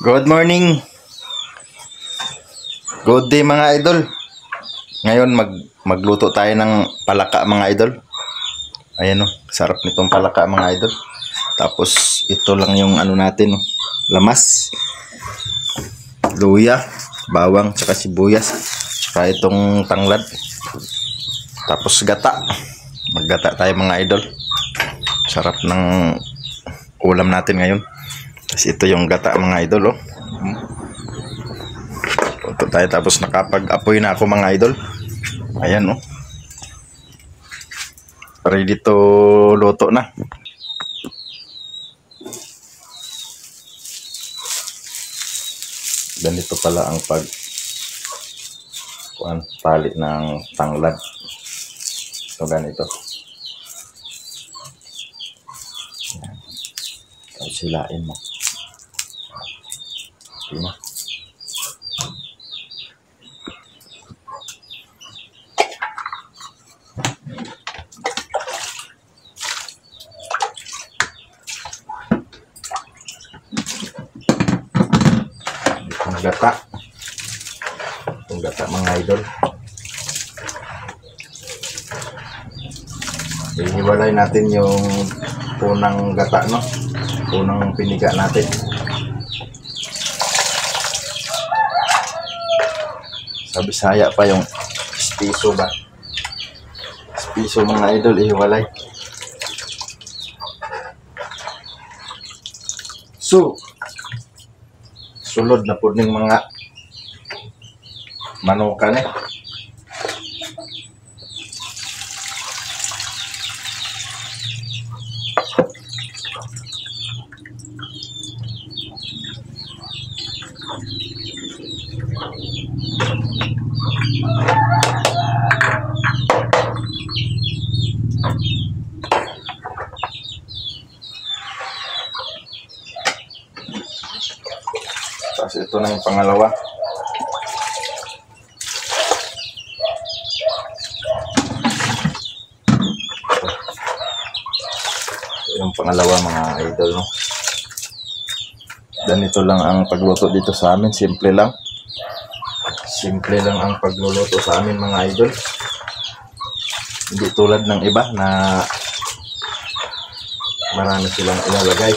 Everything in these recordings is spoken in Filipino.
Good morning. Good day mga idol. Ngayon magluto tayo ng palaka mga idol. Ayan sarap nitong palaka mga idol. Tapos ito lang yung ano natin lamas. Luya, bawang, tsaka sibuyas. Tsaka itong tanglad. Tapos gata. Maggata tayo mga idol. Sarap ng ulam natin ngayon. Tapos ito yung gata mga idol Luto tayo tapos nakapag-apoy na ako mga idol. Ayan ready to luto na. Ganito pala ang tali ng tanglad. So ganito. Ayan. Tapos silain mo. Tingnan. Itong gata mga idol. Ihiwalay natin yung punang gata punang piniga natin. Sa Bisaya pa yung piso ba? Piso mga idol, ihiwalay. So sulod na po ng mga manukan Tapos ito na yung pangalawa. Yung pangalawa mga idol Ganito lang ang pagluto dito sa amin. Simple lang ang pagluluto sa amin mga idol. Hindi tulad ng iba na marami silang ilalagay.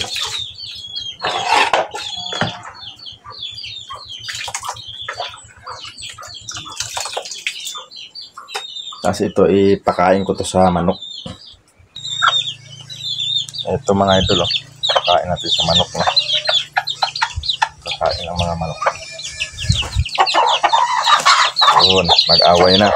Tapos ito ipakain ko to sa manok. Ito mga idol pakain natin sa manok pakain ng mga manok. Yun, mag-away na.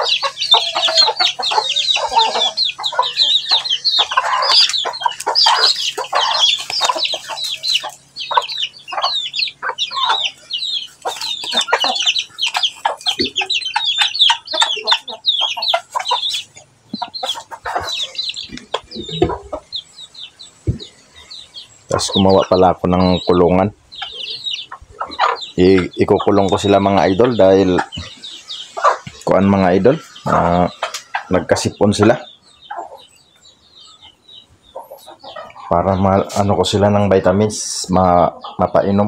Tapos gumawa pala ako ng kulungan. Ikukulong ko sila mga idol dahil mga idol nagkasipon sila para ano ko sila ng vitamins mapainom.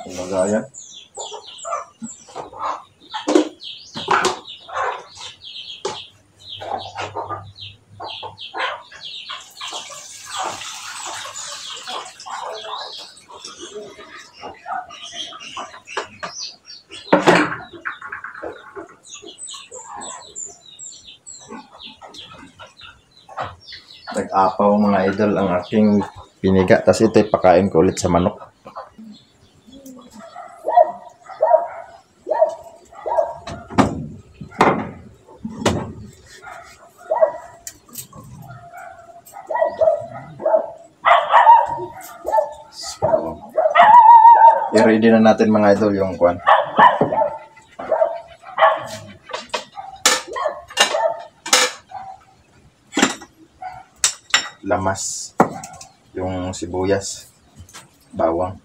Lagayan. Nag-apaw mga idol ang aking piniga. Tapos ito ipakain ko ulit sa manok. I-ready na natin mga idol yung lamas, yung sibuyas. bawang.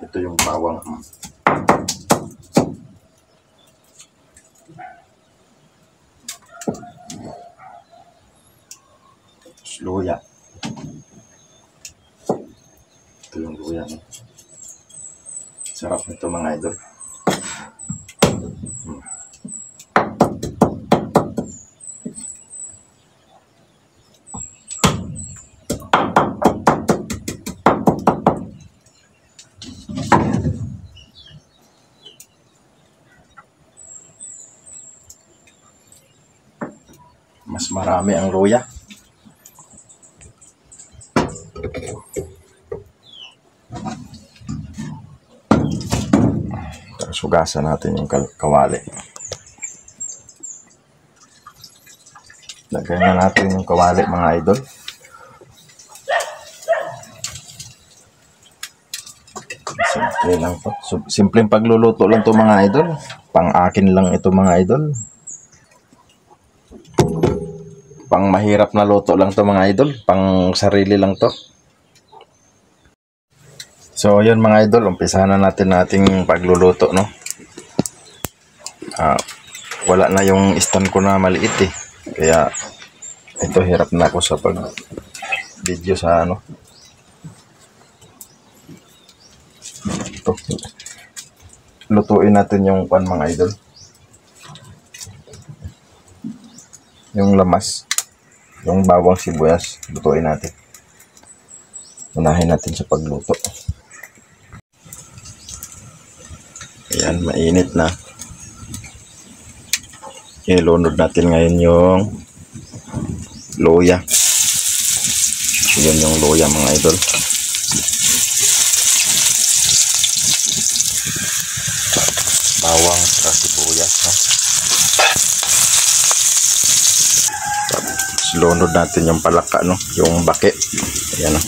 Ito yung bawang. Luya. Ito yung luya. Sarap nito mga idol. Mas marami ang luya. Sugasan natin yung kawali. Lagay na natin yung kawali mga idol. Simple lang to. Simpleng pagluluto lang to mga idol. Pang akin lang ito mga idol. Pang mahirap na luto lang to mga idol. Pang sarili lang to. So yun mga idol, umpisahan na nating pagluluto, no. Wala na yung stand ko na maliit eh. Kaya ito hirap na ako sa pag video sa ano. Ito. Lutuin natin yung pan mga idol. Yung lamas, yung bawang sibuyas, lutuin natin. Unahin natin sa pagluto. Ayan, mainit na. Ilunod natin ngayon yung luya. Yan yung luya mga idol. Bawang sa sibuyas. Tapos lunod natin yung palaka, no? Yung bake. Ayan, no?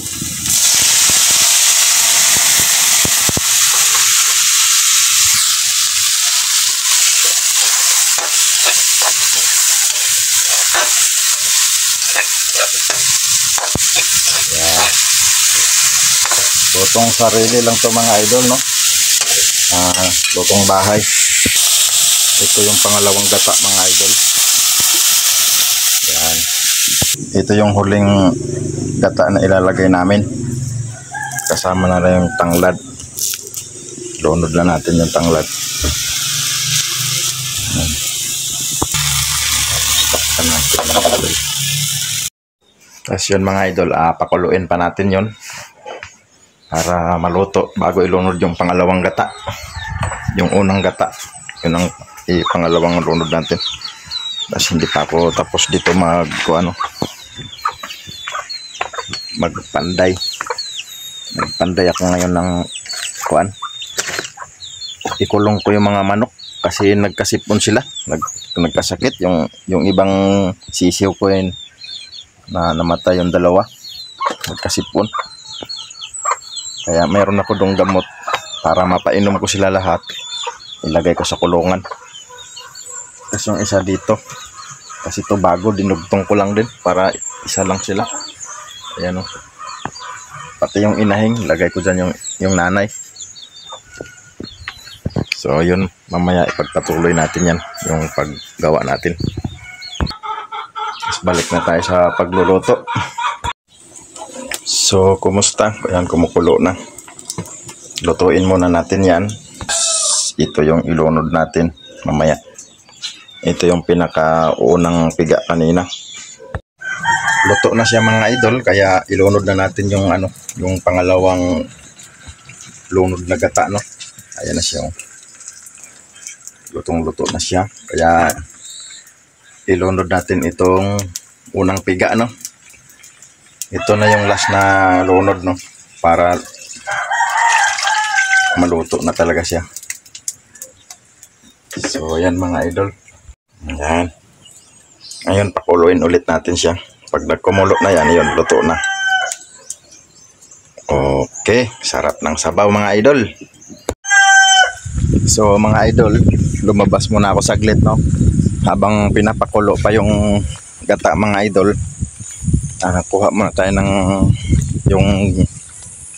Lutong sarili lang to mga idol, no. Lutong bahay. Ito yung pangalawang gata mga idol. Yan. Ito yung huling gata na ilalagay namin. Kasama na rin yung tanglad. Lunod na natin yung tanglad. Yan. Takpan natin mga idol. Tapos yun mga idol, pakuluin pa natin yun para maluto bago ilunod yung pangalawang gata. Yung unang gata, yun ang pangalawang lunod natin. Tapos hindi pa ako tapos dito magpanday ako ngayon ng kuan. Ikulong ko yung mga manok kasi nagkasipon sila, nagkasakit. Yung ibang sisiw ko yun na namatay, yung dalawa nagkasipon. Kaya mayroon ako dong gamot para mapainom ko sila lahat. Ilagay ko sa kulungan. Tapos yung isa dito, kasi ito bago, dinugtong ko lang din para isa lang sila. Ayan o. Pati yung inahing, lagay ko dyan yung nanay. So yun, mamaya ipagpatuloy natin yan, yung paggawa natin. Tapos balik na tayo sa pagluluto. So, kumusta? Ayan, kumukulo na. Lutuin muna natin yan. Ito yung ilunod natin mamaya. Ito yung pinakaunang piga kanina. Luto na siya mga idol, kaya ilunod na natin yung yung pangalawang lunod na gata, no. Ayan na siya. Lutong-luto na siya. Kaya ilunod natin itong unang piga, no. Ito na yung last na lunod, no, para maluto na talaga siya. So ayan mga idol. Ayan. Ngayon pakuluin ulit natin siya. Pag nagkumulo na yan, yun, luto na. Okay, sarap ng sabaw mga idol. So mga idol, lumabas muna ako saglit, no? Habang pinapakulo pa yung gata mga idol, kuha muna tayo ng yung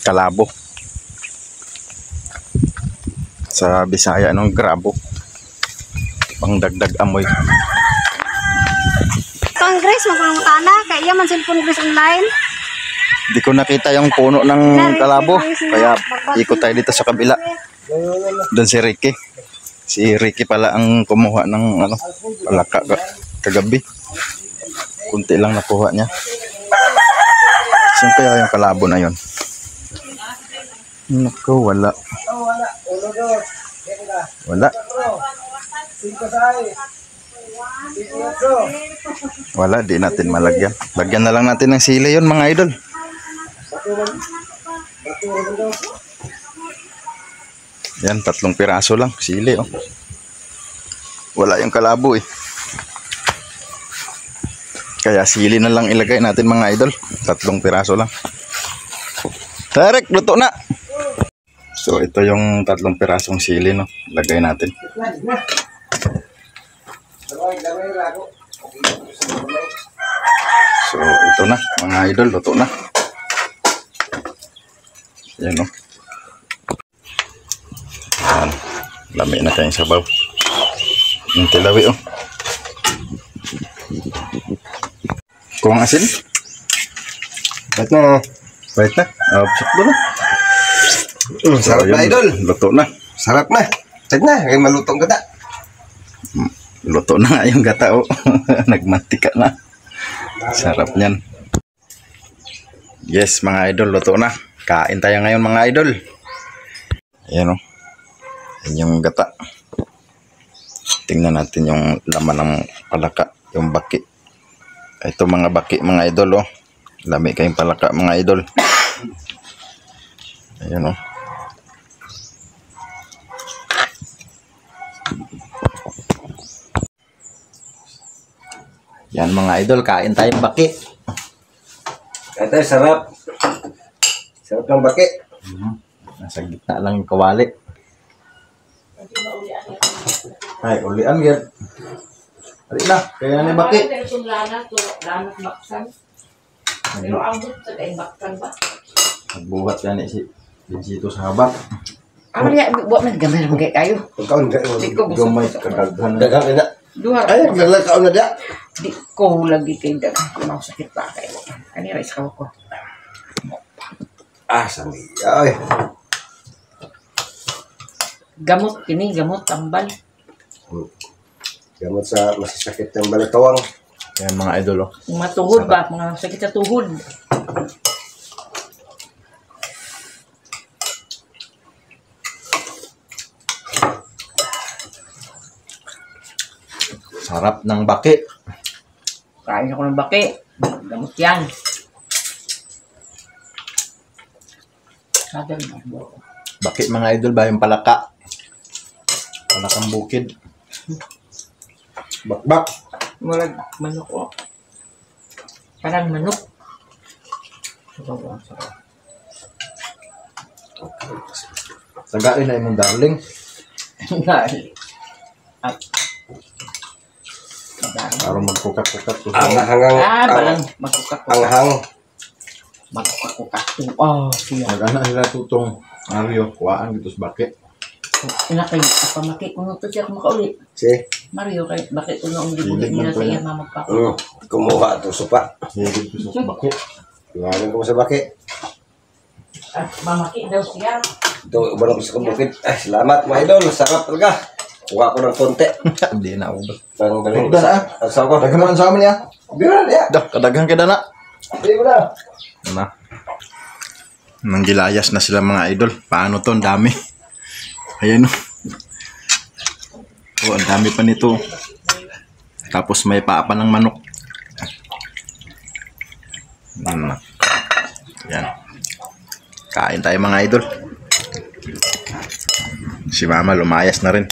kalabo. Sa Bisaya nung grabo. Pang dagdag amoy. Congress, magpapakana. Kaya man cellphone Congress online. Hindi ko nakita yung puno ng kalabo. Kaya ikot tayo dito sa kabila. Doon si Ricky. Si Ricky pala ang kumuha ng palaka kagabi. Kunti lang nakuha niya. Saan kaya yung kalabo na yun? Naku, wala. Wala. Wala, di natin malagyan. Lagyan na lang natin ng sili yun mga idol. Yan, 3 piraso lang. Sili, oh. Wala yung kalabo, eh. Kaya sili na lang ilagay natin mga idol. 3 piraso lang. Tarek, luto na. So, ito yung 3 pirasong sili, no? Lagay natin. So, ito na, mga idol. Luto na. Yan, no? Yan. Lami na tayong sabaw. Yung tilawi, oh. Kuwang asin? Bait na. Bait na. Sakto na. Sarap na, idol. Luto na. Sarap na. Tag na. Ngayon malutong gata. Luto na nga yung gata, oh. Nagmantika na. Sarap niyan. Yes, mga idol. Luto na. Kain tayo ngayon, mga idol. Ayan, oh. Ayan yung gata. Tingnan natin yung laman ng palaka. Yung baki. Ito mga baki, mga idol, oh. Lami kayong palaka, mga idol. Ayan, oh. Yan mga idol, kain tayong baki. Ito, sarap. Sarap ng baki. Nasa gitna lang yung kawali. Ay, ulian yan. Hali na, kaya na yung baki. Pero ang gusto ay baktan ba? Nagbuhat yan si Vincito sa habak. Ang riya, buat man gamay lang kayo. Pagkaon ka. Di ko gusto. Gamay kadaghan. Dagang na. Duha. Ay, naglalakaon na dia. Di ko lagi kay dag. Mau sakit pa kayo. Ani rice ka ko. Ah, sami. Ay. Gamot kini, gamot tambal. Gamot sa masasakit ng balatawang. Yan mga idol, oh. Mga tuhod ba, mga sakit sa tuhod. Sarap ng baki. Kain ako ng baki. Gamot yan. Sabi mo. Baki mga idol ba yung palaka? Palakang bukid. Bakbak. Walag manok o. Parang manok. Sagain na yung darling. At Para magkukat-kukat. Hanggang balang magkukak-kukak. anghang. Magkukak-kukak. Oh, siya. Mag-ana sila tutong Mario, kuhaan dito sa baki. Inakay, apa maki ko to siya kumakauli. Si. Mario, kay bakit ko noong dibugit nila sa iya mamagpako. Kumuha ito supa. Hilig ko sa baki. Tingnan ko sa baki. At mamaki daw siya. Ito, uban ko sa bukid. Ay, salamat mga idol. Sarap talaga. Kuha ko ng konti. Hindi na ubos. Ang galing. Huwag na, Ang sawa ko. Daghan man sa amin ya. Bira niya. Dah, kadaghan kita na. Hindi mo na. Na. Nanggilayas na sila mga idol. Paano to? Ang dami. Ayan o. Oh, ang dami pa nito. Tapos may paa pa ng manok. Yan. Kain tayo mga idol. Si mama lumayas na rin.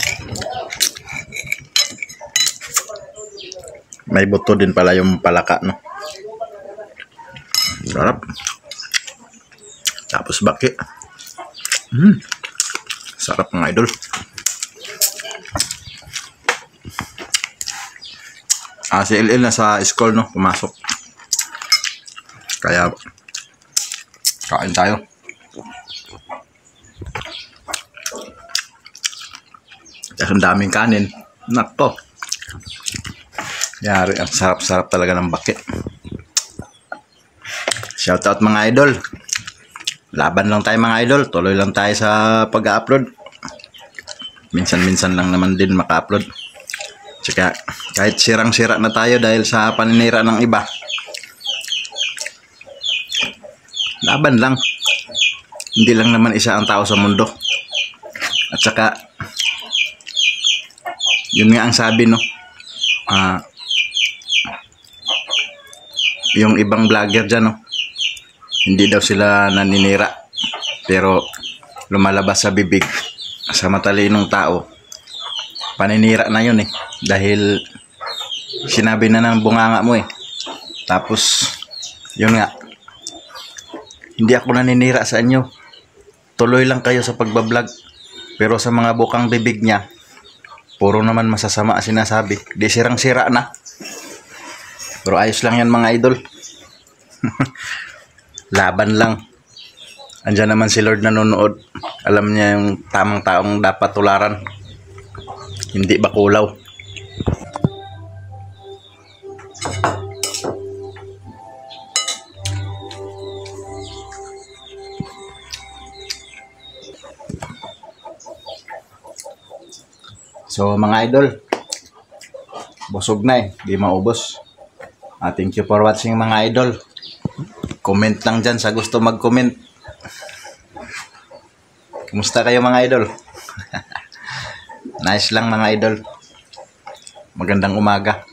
May buto din pala yung palaka, no? Sarap. Tapos baki. Sarap mga idol. Si LL na sa school, no? Pumasok. Kaya, kain tayo. Kasi ang daming kanin. Nako. Yari, ang sarap-sarap talaga ng baki. Shoutout mga idol. Laban lang tayo mga idol. Tuloy lang tayo sa pag-upload. Minsan-minsan lang naman din maka-upload. Tsaka kahit sirang-sira na tayo dahil sa paninira ng iba. Laban lang. Hindi lang naman isa ang tao sa mundo. At saka yun nga ang sabi, no. Yung ibang vlogger dyan, no. Hindi daw sila naninira. Pero lumalabas sa bibig sa matalinong tao. Paninira na yun eh. Dahil sinabi na ng bunganga mo eh. Tapos yun nga. Hindi ako naninira sa inyo. Tuloy lang kayo sa pagbablog. Pero sa mga bukang bibig niya, puro naman masasama sinasabi. Di sirang-sira na. Pero ayos lang yan mga idol. Laban lang. Andiyan naman si Lord nanonood. Alam niya yung tamang taong dapat tularan. Hindi bakulaw. So mga idol, busog na eh. Di maubos. Thank you for watching mga idol. Comment lang dyan sa gusto mag-comment. Kumusta kayo mga idol? Nice lang mga idol. Magandang umaga.